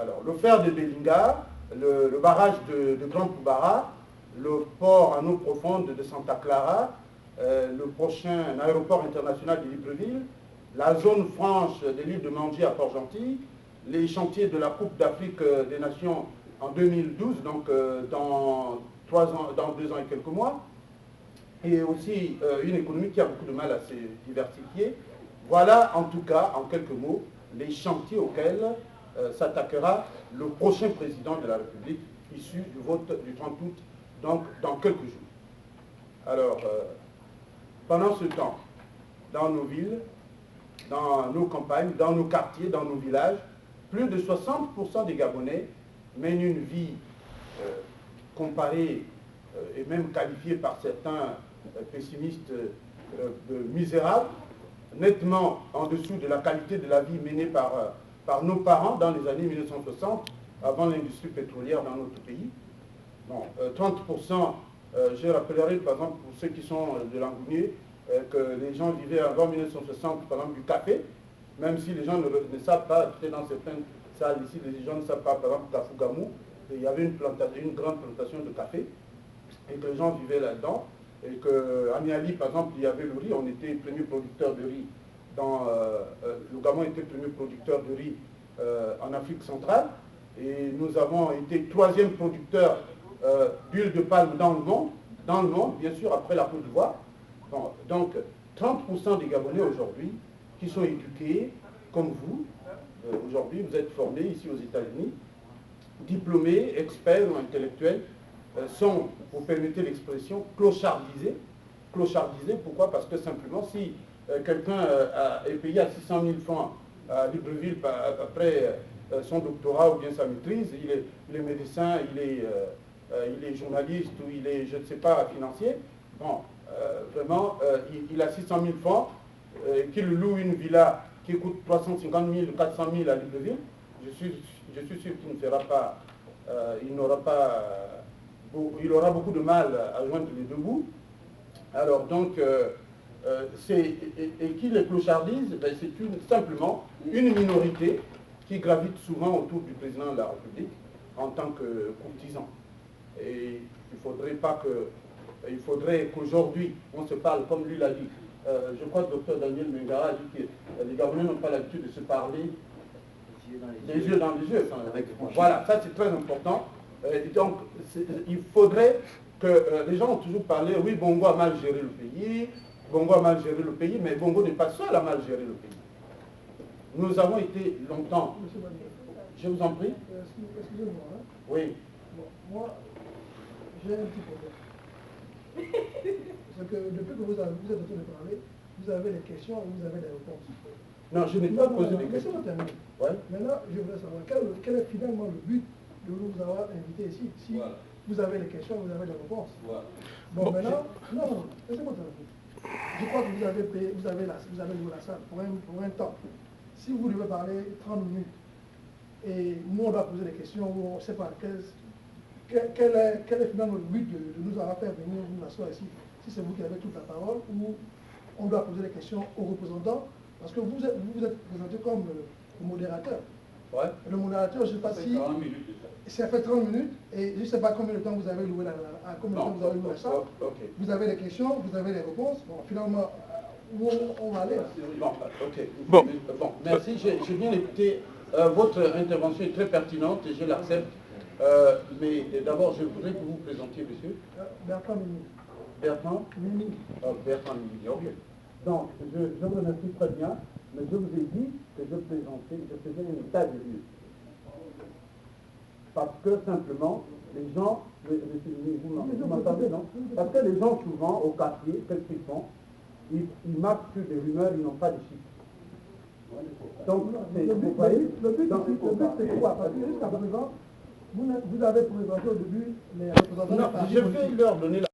Alors, le fer de Belinga, le barrage de Grand Poubara, le port en eau profonde de Santa Clara, le prochain aéroport international de Libreville, la zone franche de l'île de Mangi à Port-Gentil, les chantiers de la Coupe d'Afrique des Nations en 2012, donc dans 2 ans et quelques mois, et aussi une économie qui a beaucoup de mal à se diversifier. Voilà en tout cas, en quelques mots, les chantiers auxquels s'attaquera le prochain président de la République issu du vote du 30 août, donc dans quelques jours. Alors, pendant ce temps, dans nos villes, dans nos campagnes, dans nos quartiers, dans nos villages, plus de 60% des Gabonais mènent une vie comparée et même qualifiée par certains pessimistes de misérable, nettement en dessous de la qualité de la vie menée par nos parents dans les années 1960, avant l'industrie pétrolière dans notre pays. Bon, 30%, je rappellerai par exemple pour ceux qui sont de Langounier, que les gens vivaient avant 1960 par exemple du café, même si les gens ne savent pas, peut-être dans certaines salles ici, les gens ne savent pas, par exemple Kafougamou, il y avait une grande plantation de café, et que les gens vivaient là-dedans, et qu'à Niali, par exemple, il y avait le riz, on était premier producteur de riz, le Gabon était premier producteur de riz en Afrique centrale, et nous avons été 3e producteur d'huile de palme dans le monde, bien sûr, après la Côte d'Ivoire. Bon, donc, 30% des Gabonais aujourd'hui, qui sont éduqués, comme vous, aujourd'hui, vous êtes formés ici aux États-Unis, diplômés, experts ou intellectuels, sont, vous permettez l'expression, clochardisés. Clochardisés, pourquoi? Parce que simplement, si quelqu'un est payé à 600 000 francs à Libreville après son doctorat ou bien sa maîtrise, il est médecin, il est journaliste ou il est, je ne sais pas, financier, bon, vraiment, il a 600 000 francs, qu'il loue une villa qui coûte 350 000, 400 000 à Libreville, je suis sûr qu'il ne fera pas, il aura beaucoup de mal à joindre les deux bouts. Alors donc, et qui les clochardise, ben, c'est simplement une minorité qui gravite souvent autour du président de la République en tant que courtisan. Et il faudrait qu'aujourd'hui, on se parle comme lui l'a dit. Je crois que le docteur Daniel Mengara a dit que les Gabonais n'ont pas l'habitude de se parler les yeux dans les yeux. Voilà, ça c'est très important. Donc, il faudrait que les gens ont toujours parlé, oui, Bongo a mal géré le pays, Bongo a mal géré le pays, mais Bongo n'est pas seul à mal gérer le pays. Nous avons été longtemps. Je vous en prie. Excusez-moi. Hein? Oui. Bon, moi, j'ai un petit problème. C'est que depuis que vous êtes en train de parler, vous avez des questions et vous avez des réponses. Non, je n'ai pas posé des questions. Laissez-moi terminer. Ouais. Maintenant, je voudrais savoir quel est finalement le but de nous avoir invités ici. Si voilà. Vous avez des questions, vous avez des réponses. Voilà. Bon, maintenant, non, laissez-moi terminer. Je crois que vous avez loué la salle pour un temps. Si vous devez parler 30 minutes, et nous on doit poser des questions, on ne sait pas quel est finalement le but de nous avoir fait venir nous asseoir ici. Si c'est vous qui avez toute la parole, ou on doit poser des questions aux représentants, parce que vous êtes présenté comme le modérateur. Ouais. Le modérateur, je ne sais pas si... Ça fait 30 minutes, et je ne sais pas combien de temps vous avez loué la salle. Okay. Vous avez des questions, vous avez des réponses. Bon, finalement, où on va aller là. Bon, merci. J'ai bien écouté. Votre intervention est très pertinente et je l'accepte. Mais d'abord, je voudrais que vous vous présentiez, monsieur. Bertrand Mimi. Bertrand Mimi. Bertrand Mimi, ok. Donc, je vous remercie très bien, mais je vous ai dit que je faisais un état de lieu. Parce que simplement, les gens, vous m'entendez, non? Parce que les gens, souvent, au quartier, qu'est-ce qu'ils font? Ils marquent sur des rumeurs, ils n'ont pas de chiffres. Donc, vous voyez, le but c'est quoi? Parce que jusqu'à présent, vous avez présenté au début les représentants. Non, je vais leur donner la